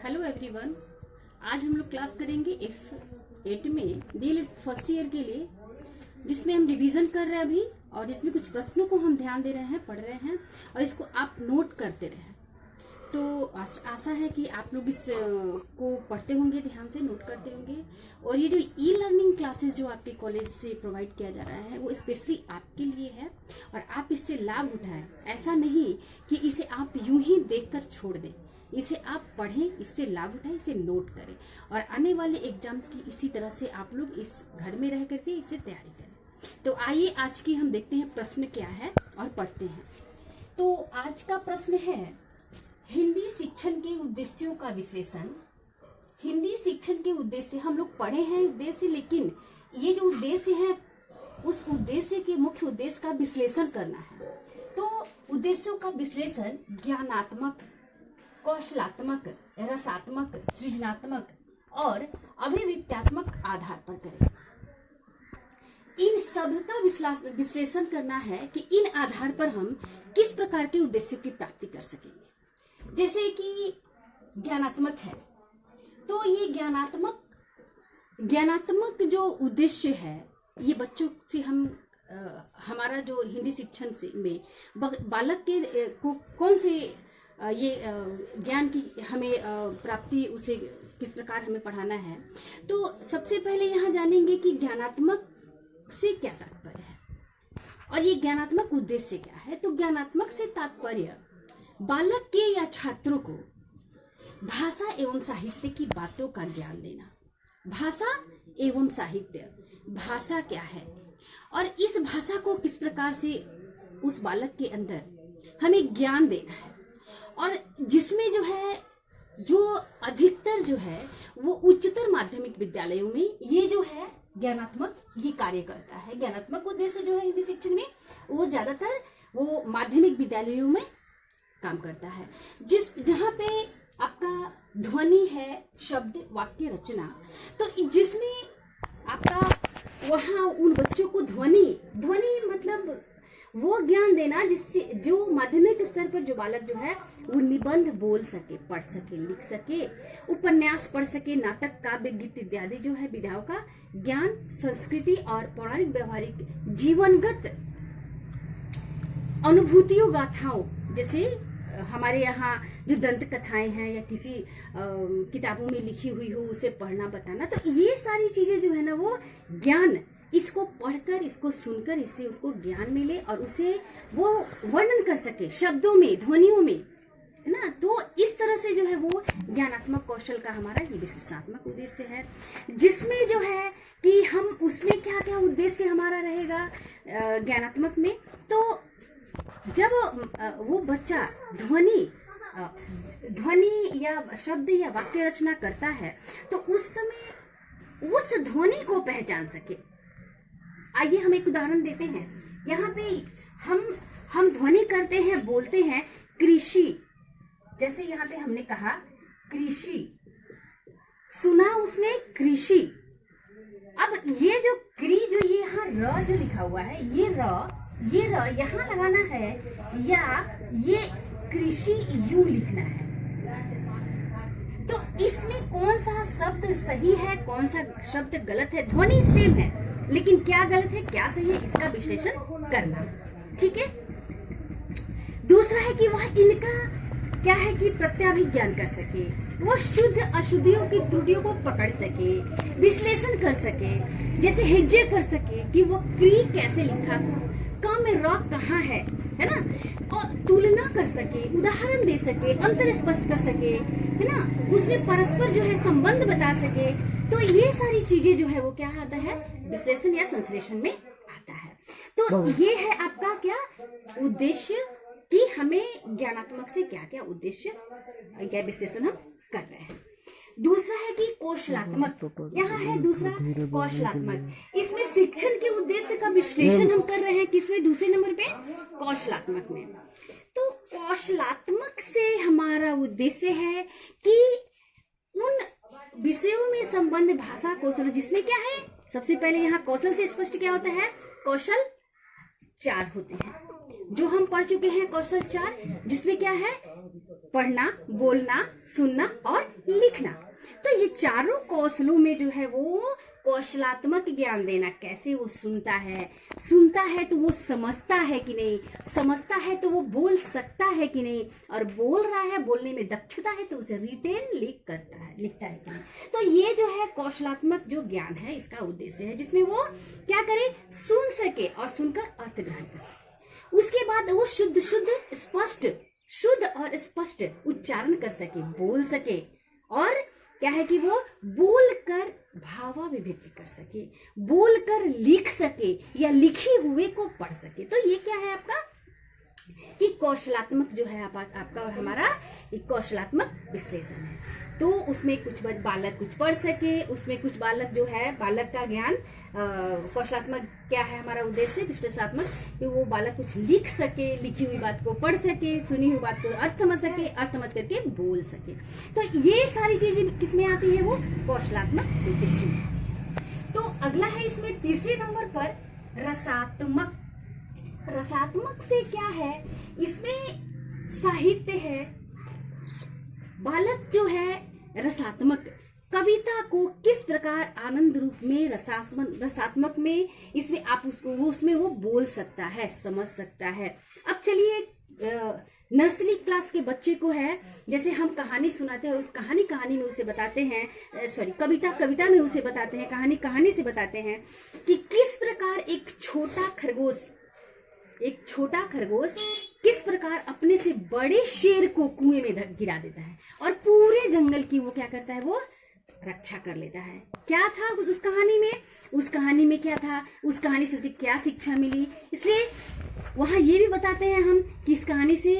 Hello everyone. आज हम लोग क्लास करेंगे F8 में डीएलएड फर्स्ट ईयर के लिए, जिसमें हम रिवीजन कर रहे हैं अभी और जिसमें कुछ प्रश्नों को हम ध्यान दे रहे हैं, पढ़ रहे हैं और इसको आप नोट करते रहे। तो आशा है कि आप लोग इस को पढ़ते होंगे, ध्यान से नोट करते होंगे। और ये जो ई लर्निंग क्लासेस जो आपके कॉलेज से प्रोवाइड किया जा रहा है वो स्पेशली आपके लिए है और आप इससे लाभ उठाएं। ऐसा नहीं कि इसे आप यूं ही देखकर छोड़ दें, इसे आप पढ़ें, इससे लाभ उठाएं, इसे नोट करें और आने वाले एग्जाम्स की इसी तरह से आप लोग इस घर में रह करके इसे तैयारी करें। तो आइए आज की हम देखते हैं प्रश्न क्या है और पढ़ते हैं। तो आज का प्रश्न है हिंदी शिक्षण के उद्देश्यों का विश्लेषण। हिंदी शिक्षण के उद्देश्य हम लोग पढ़े हैं उद्देश्य, लेकिन ये जो उद्देश्य है उस उद्देश्य के मुख्य उद्देश्य का विश्लेषण करना है। तो उद्देश्यों का विश्लेषण ज्ञानात्मक, कौशलात्मक, रसात्मक, सृजनात्मक और अभिव्यक्त्यात्मक आधार पर करें। इन सब का विश्लेषण करना है कि इन आधार पर हम किस प्रकार के उद्देश्यों की प्राप्ति कर सकेंगे। जैसे कि ज्ञानात्मक है, तो ये ज्ञानात्मक जो उद्देश्य है, ये बच्चों से हम हमारा जो हिंदी शिक्षण से में बालक के को कौन से ये ज्ञान की हमें प्राप्ति, उसे किस प्रकार हमें पढ़ाना है। तो सबसे पहले यहाँ जानेंगे कि ज्ञानात्मक से क्या तात्पर्य है और ये ज्ञानात्मक उद्देश्य क्या है। तो ज्ञानात्मक से तात्पर्य बालक के या छात्रों को भाषा एवं साहित्य की बातों का ज्ञान देना। भाषा एवं साहित्य, भाषा क्या है और इस भाषा को किस प्रकार से उस बालक के अंदर हमें ज्ञान देना है, और जिसमें जो है जो अधिकतर जो है वो उच्चतर माध्यमिक विद्यालयों में ये जो है ज्ञानात्मक ये कार्य करता है। ज्ञानात्मक उद्देश्य जो है हिंदी शिक्षण में वो ज्यादातर वो माध्यमिक विद्यालयों में काम करता है, जहाँ पे आपका ध्वनि है, शब्द, वाक्य रचना। तो जिसमें आपका वहाँ उन बच्चों को ध्वनि मतलब वो ज्ञान देना जिससे जो माध्यमिक स्तर पर जो बालक जो है वो निबंध बोल सके, पढ़ सके, लिख सके, उपन्यास पढ़ सके, नाटक, काव्य, गीत इत्यादि जो है विधाओं का ज्ञान, संस्कृति और पौराणिक व्यवहारिक जीवनगत अनुभूतियों, गाथाओं, जैसे हमारे यहाँ जो दंत कथाएं हैं या किसी किताबों में लिखी हुई हो उसे पढ़ना, बताना। तो ये सारी चीजें जो है ना वो ज्ञान, इसको पढ़कर, इसको सुनकर, इससे उसको ज्ञान मिले और उसे वो वर्णन कर सके शब्दों में, ध्वनियों में, है ना। तो इस तरह से जो है वो ज्ञानात्मक कौशल का हमारा ये विशेषात्मक उद्देश्य है, जिसमें जो है कि हम उसमें क्या क्या उद्देश्य हमारा रहेगा ज्ञानात्मक में। तो जब वो बच्चा ध्वनि या शब्द या वाक्य रचना करता है तो उस समय उस ध्वनि को पहचान सके। आइए हम एक उदाहरण देते हैं। यहाँ पे हम ध्वनि करते हैं, बोलते हैं कृषि, जैसे यहाँ पे हमने कहा कृषि, सुना उसने कृषि। अब ये जो जो ये यहाँ र जो लिखा हुआ है, ये र यहाँ लगाना है या ये कृषि यूं लिखना है। तो इसमें कौन सा शब्द सही है, कौन सा शब्द गलत है। ध्वनि सेम है लेकिन क्या गलत है क्या सही है इसका विश्लेषण करना, ठीक है। दूसरा है कि वह इनका क्या है कि प्रत्याभिज्ञान कर सके, वो शुद्ध अशुद्धियों की त्रुटियों को पकड़ सके, विश्लेषण कर सके, जैसे हेज्जे कर सके कि वो क्री कैसे लिखा, क में र कहाँ है ना, और तुलना कर सके, उदाहरण दे सके, अंतर स्पष्ट कर सके, है ना, उसमें परस्पर जो है संबंध बता सके। तो ये सारी चीजें जो है वो क्या आता है, विश्लेषण या संश्लेषण में आता है। तो ये है आपका क्या उद्देश्य कि हमें ज्ञानात्मक से क्या क्या उद्देश्य क्या विश्लेषण हम कर रहे हैं। दूसरा है कि कौशलात्मक, यहाँ है दूसरा कौशलात्मक। इसमें शिक्षण के उद्देश्य का विश्लेषण हम कर रहे हैं किसमें, दूसरे नंबर पे कौशलात्मक में। तो कौशलात्मक से हमारा उद्देश्य है कि उन विषयों में संबंध, भाषा, कौशल, जिसमें क्या है, सबसे पहले यहाँ कौशल से स्पष्ट क्या होता है, कौशल 4 होते हैं। जो हम पढ़ चुके हैं कौशल 4, जिसमें क्या है, पढ़ना, बोलना, सुनना और लिखना। तो ये चारों कौशलों में जो है वो कौशलात्मक ज्ञान देना, कैसे वो सुनता है तो वो समझता है कि नहीं, समझता है तो वो बोल सकता है कि नहीं, और बोल रहा है, बोलने में दक्षता है तो उसे रिटेन लिखता है कि नहीं। तो ये जो है कौशलात्मक जो ज्ञान है, इसका उद्देश्य है जिसमें वो क्या करे, सुन सके और सुनकर अर्थ ग्रहण कर सके। उसके बाद वो शुद्ध और स्पष्ट उच्चारण कर सके, बोल सके, और क्या है कि वो बोलकर भावाभिव्यक्ति कर सके, बोलकर लिख सके या लिखे हुए को पढ़ सके। तो ये क्या है आपका कि कौशलात्मक जो है आपका और हमारा एक कौशलात्मक विश्लेषण है। तो उसमें कुछ बालक कुछ पढ़ सके, उसमें कुछ बालक जो है, बालक का ज्ञान कौशलात्मक क्या है हमारा उद्देश्य विश्लेषणात्मक, कि वो बालक कुछ लिख सके, लिखी हुई बात को पढ़ सके, सुनी हुई बात को अर्थ समझ सके, अर्थ समझ करके बोल सके। तो ये सारी चीजें किसमें आती है, वो कौशलात्मक उद्देश्य में आती है। तो अगला है इसमें तीसरे नंबर पर रसात्मक। रसात्मक से क्या है, इसमें साहित्य है। बालक जो है रसात्मक, कविता को किस प्रकार आनंद रूप में रसात्मक में इसमें आप उसमें वो बोल सकता है, समझ सकता है। अब चलिए नर्सरी क्लास के बच्चे को है, जैसे हम कहानी सुनाते हैं, उस कहानी में उसे बताते हैं, कविता में उसे बताते हैं, कहानी से बताते हैं कि किस प्रकार एक छोटा खरगोश किस प्रकार अपने से बड़े शेर को कुएं में गिरा देता है और पूरे जंगल की वो क्या करता है, वो रक्षा कर लेता है। क्या था उस कहानी में क्या था, उस कहानी से उसे क्या शिक्षा मिली। इसलिए वहां ये भी बताते हैं हम कि इस कहानी से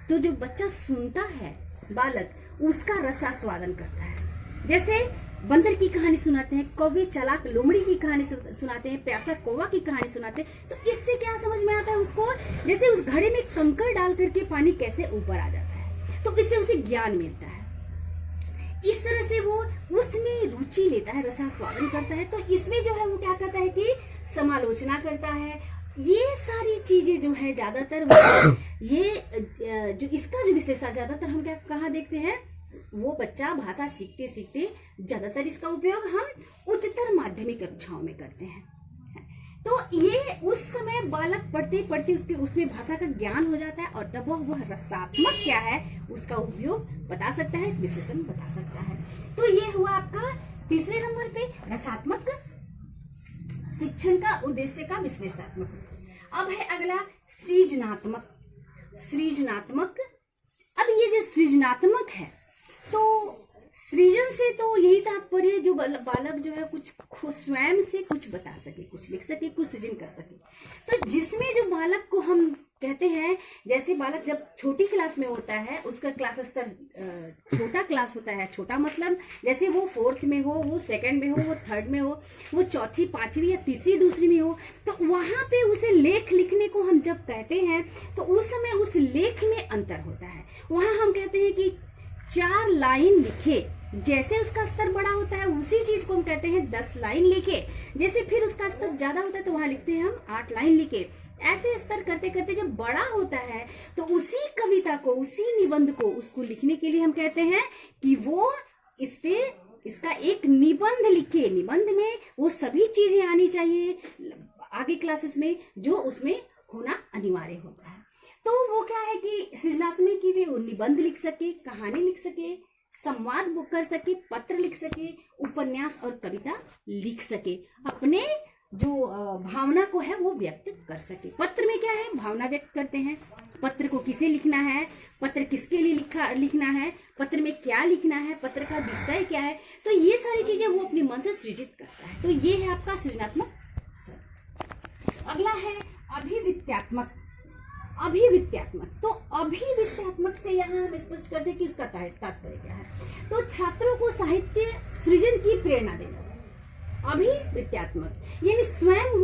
तो जो बच्चा सुनता है, बालक, उसका रसास्वादन करता है। जैसे बंदर की कहानी सुनाते हैं, कौवे चालाक लोमड़ी की कहानी सुनाते हैं, प्यासा कौवा की कहानी सुनाते हैं, तो इससे क्या समझ में आता है उसको, जैसे उस घड़े में कंकड़ डाल करके पानी कैसे ऊपर आ जाता है, तो इससे उसे ज्ञान मिलता है। इस तरह से वो उसमें रुचि लेता है, रसास्वादन करता है। तो इसमें जो है वो क्या करता है कि समालोचना करता है। ये सारी चीजें जो है ज्यादातर ये जो इसका जो विशेषता ज्यादातर हम क्या कहाँ देखते हैं, वो बच्चा भाषा सीखते सीखते ज्यादातर इसका उपयोग हम उच्चतर माध्यमिक कक्षाओं में करते हैं। तो ये उस समय बालक पढ़ते पढ़ते उसमें भाषा का ज्ञान हो जाता है और तब वह रसात्मक क्या है उसका उपयोग बता सकता है, इस विशेषण बता सकता है। तो ये हुआ आपका तीसरे नंबर पे रसात्मक शिक्षण का उद्देश्य का विश्लेषणात्मक। अब है अगला सृजनात्मक। अब ये जो सृजनात्मक है, तो सृजन से तो यही तात्पर्य जो बालक जो है कुछ स्वयं से कुछ बता सके, कुछ लिख सके, कुछ सृजन कर सके। तो जिसमें जो बालक को हम कहते हैं, जैसे बालक जब छोटी क्लास में होता है, उसका क्लास स्तर छोटा क्लास होता है। छोटा मतलब जैसे वो 4th में हो, वो 2nd में हो, वो 3rd में हो, वो 4th, 5वीं या 3री, 2री में हो, तो वहां पे उसे लेख लिखने को हम जब कहते हैं तो उस समय उस लेख में अंतर होता है। वहां हम कहते हैं कि 4 लाइन लिखे। जैसे उसका स्तर बड़ा होता है उसी चीज को हम कहते हैं 10 लाइन लिखे। जैसे फिर उसका स्तर ज्यादा होता है तो वहां लिखते हैं हम 8 लाइन लिखे। ऐसे स्तर करते करते जब बड़ा होता है तो उसी कविता को, उसी निबंध को, उसको लिखने के लिए हम कहते हैं कि वो इसका एक निबंध लिखे। निबंध में वो सभी चीजें आनी चाहिए आगे क्लासेस में जो उसमें होना अनिवार्य होता है। तो वो क्या है कि सृजनात्मक की भी वो निबंध लिख सके, कहानी लिख सके, संवाद कर सके, पत्र लिख सके, उपन्यास और कविता लिख सके, अपने जो भावना को है वो व्यक्त कर सके। पत्र में क्या है, भावना व्यक्त करते हैं। पत्र को किसे लिखना है, पत्र किसके लिए लिखना है, पत्र में क्या लिखना है, पत्र का विषय क्या है, तो ये सारी चीजें वो अपने मन से सृजित करता है। तो ये है आपका सृजनात्मक। अगला है अभिविद्यात्मक। तो अभिविद्यात्मक से यहाँ हम स्पष्ट करते हैं कि उसका तात्पर्य क्या है। तो छात्रों को साहित्य सृजन की प्रेरणा देना। अभिविद्यात्मक यानी स्वयं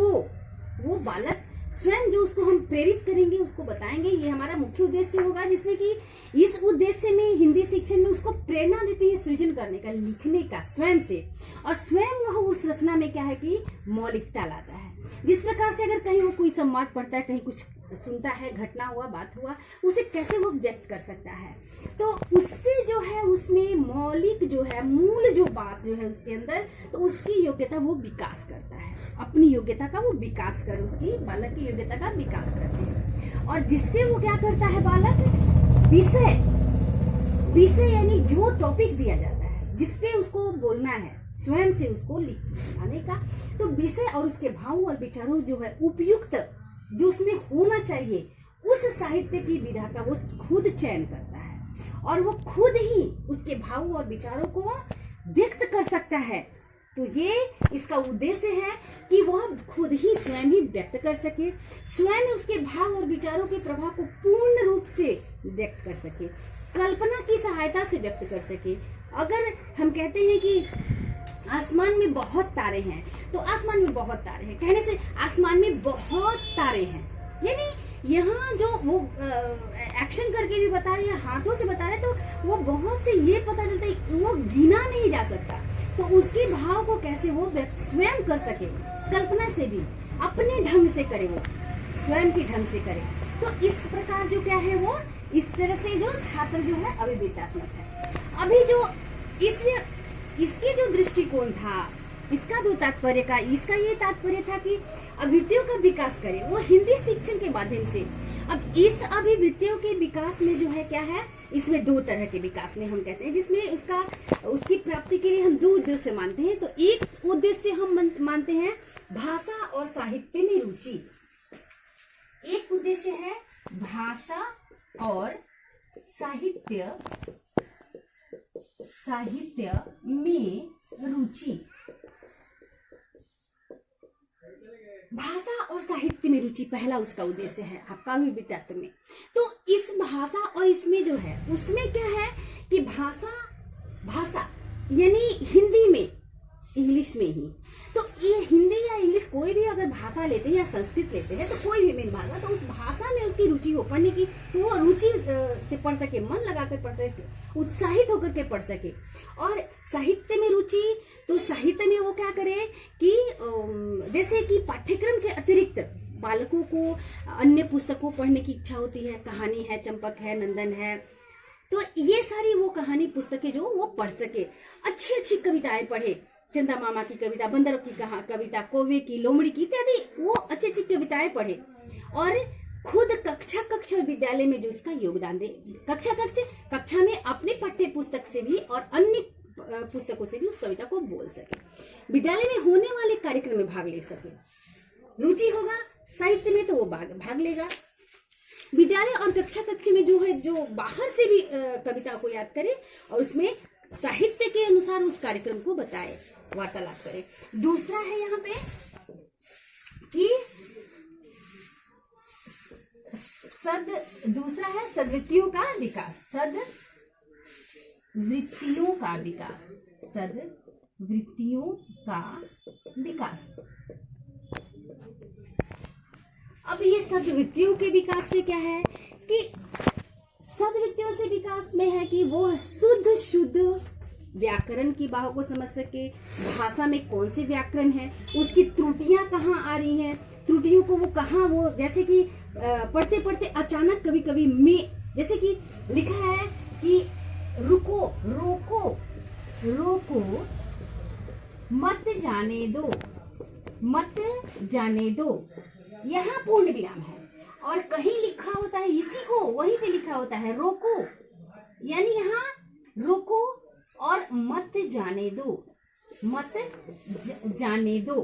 वो बालक स्वयं जो उसको हम प्रेरित करेंगे, उसको बताएंगे, ये हमारा मुख्य उद्देश्य होगा, जिसमें कि इस उद्देश्य में हिंदी शिक्षण में उसको प्रेरणा देती है सृजन करने का, लिखने का स्वयं से, और स्वयं वह उस रचना में क्या है कि मौलिकता लाता है। जिस प्रकार से अगर कहीं वो कोई संवाद पढ़ता है, कहीं कुछ सुनता है, घटना हुआ, बात हुआ, उसे कैसे वो व्यक्त कर सकता है। तो उससे जो है उसमें मौलिक जो है, मूल जो बात जो है उसके अंदर, तो उसकी योग्यता वो विकास करता है, अपनी योग्यता का वो विकास कर, उसकी बालक की योग्यता का विकास करते हैं। और जिससे वो क्या करता है बालक, विषय यानी जो टॉपिक दिया जाता है, जिसपे उसको बोलना है, स्वयं से उसको लिखाने का, तो विषय और उसके भाव और विचारों जो है उपयुक्त जो उसमें होना चाहिए, उस साहित्य की विधा का वो खुद चयन करता है और वो खुद ही उसके भाव और विचारों को व्यक्त कर सकता है। तो ये इसका उद्देश्य है कि वह खुद ही स्वयं ही व्यक्त कर सके, स्वयं उसके भाव और विचारों के प्रभाव को पूर्ण रूप से व्यक्त कर सके, कल्पना की सहायता से व्यक्त कर सके। अगर हम कहते हैं कि आसमान में बहुत तारे हैं, तो आसमान में बहुत तारे हैं कहने से आसमान में बहुत तारे हैं, यानी यहाँ जो वो एक्शन करके भी बता रहे हैं, हाथों से बता रहे हैं, तो वो बहुत से ये पता चलता है वो गिना नहीं जा सकता। तो उसके भाव को कैसे वो स्वयं कर सके, कल्पना से भी अपने ढंग से करे, वो स्वयं के ढंग से करे। तो इस प्रकार जो क्या है वो इस तरह से जो छात्र जो है अभिव्यक्तात्मक है। अभी जो इसके जो दृष्टिकोण था, इसका जो तात्पर्य का, इसका ये तात्पर्य था कि अभिवृत्तियों का विकास करे वो हिंदी शिक्षण के माध्यम से। अब इस अभिवृत्तियों के विकास में जो है क्या है, इसमें दो तरह के विकास में हम कहते हैं, जिसमें उसकी प्राप्ति के लिए हम दो उद्देश्य मानते हैं। तो एक उद्देश्य हम मानते हैं भाषा और साहित्य में रुचि। एक उद्देश्य है भाषा और साहित्य में रुचि। भाषा और साहित्य में रुचि पहला उसका उद्देश्य है आपका अभिव्यक्तित्व में। तो इस भाषा और इसमें जो है उसमें क्या है कि भाषा यानी हिंदी में, इंग्लिश में ही। तो ये हिंदी या इंग्लिश कोई भी अगर भाषा लेते हैं या संस्कृत लेते हैं, तो कोई भी मेन भाषा, तो उस भाषा में उसकी रुचि हो, पढ़ने की, वो रुचि से पढ़ सके, मन लगाकर पढ़ सके, उत्साहित होकर के पढ़ सके। और साहित्य में रुचि, तो साहित्य में वो क्या करे कि जैसे कि पाठ्यक्रम के अतिरिक्त बालकों को अन्य पुस्तकों पढ़ने की इच्छा होती है, कहानी है, चंपक है, नंदन है, तो ये सारी वो कहानी पुस्तकें जो वो पढ़ सके, अच्छी अच्छी कविताएं पढ़े, चंदा मामा की कविता, बंदरों की कविता, कौवे की, लोमड़ी की इत्यादि, वो अच्छी अच्छी कविताएं पढ़े और खुद कक्षा विद्यालय में जो इसका योगदान दे, कक्षा में अपने पाठ्य पुस्तक से भी और अन्य पुस्तकों से भी उस कविता को बोल सके, विद्यालय में होने वाले कार्यक्रम में भाग ले सके। रुचि होगा साहित्य में तो वो भाग लेगा। विद्यालय और कक्षा में जो है, जो बाहर से भी कविता को याद करे और उसमें साहित्य के अनुसार उस कार्यक्रम को बताए, वार्तालाप करे। दूसरा है यहाँ पे कि दूसरा है सद्वृत्तियों का विकास, सद्वृत्तियों का विकास। अब ये सद्वृत्तियों के विकास से क्या है कि सद्वृत्तियों से विकास में है कि वो शुद्ध व्याकरण की बाहों को समझ सके, भाषा में कौन से व्याकरण है, उसकी त्रुटियां कहाँ आ रही हैं, त्रुटियों को वो कहाँ, वो जैसे कि पढ़ते पढ़ते अचानक कभी कभी में, जैसे कि लिखा है कि रोको मत जाने दो, यहाँ पूर्ण विराम है और कहीं लिखा होता है इसी को वहीं पे लिखा होता है रोको, यानी यहाँ रोको और मत जाने दो।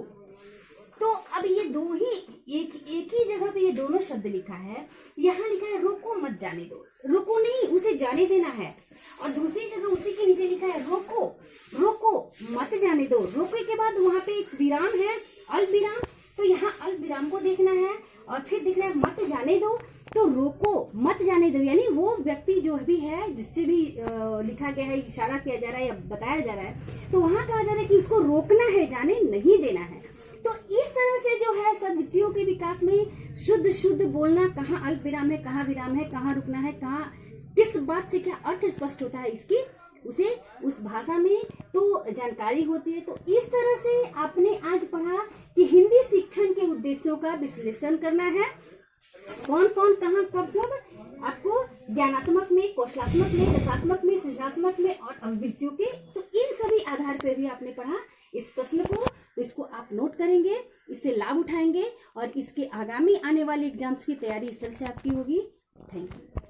तो अब ये दो ही एक ही जगह पे ये दोनों शब्द लिखा है। यहाँ लिखा है रोको मत जाने दो, रोको नहीं उसे जाने देना है, और दूसरी जगह उसी के नीचे लिखा है रोको मत जाने दो। रोके के बाद वहां पे एक विराम है, अल्प विराम, तो यहाँ अल्प विराम को देखना है और फिर देखना है मत जाने दो। तो रोको मत जाने दो यानी वो व्यक्ति जो भी है, जिससे भी लिखा गया है, इशारा किया जा रहा है या बताया जा रहा है, तो वहां कहा जा रहा है कि उसको रोकना है, जाने नहीं देना है। तो इस तरह से जो है सद्वृत्तियों के विकास में शुद्ध बोलना, कहाँ अल्प विराम है, कहाँ विराम है, कहाँ रुकना है, कहाँ किस बात से क्या अर्थ स्पष्ट होता है इसकी, उसे उस भाषा में तो जानकारी होती है। तो इस तरह से आपने आज पढ़ा कि हिंदी शिक्षण के उद्देश्यों का विश्लेषण करना है, कौन कौन कहाँ कब कब आपको ज्ञानात्मक में, कौशलात्मक में, रसात्मक में, सृजनात्मक में और अभिवृत्तियों के, तो इन सभी आधार पर भी आपने पढ़ा इस प्रश्न को। तो इसको आप नोट करेंगे, इससे लाभ उठाएंगे और इसके आगामी आने वाले एग्जाम्स की तैयारी इस तरह से आपकी होगी। Thank you.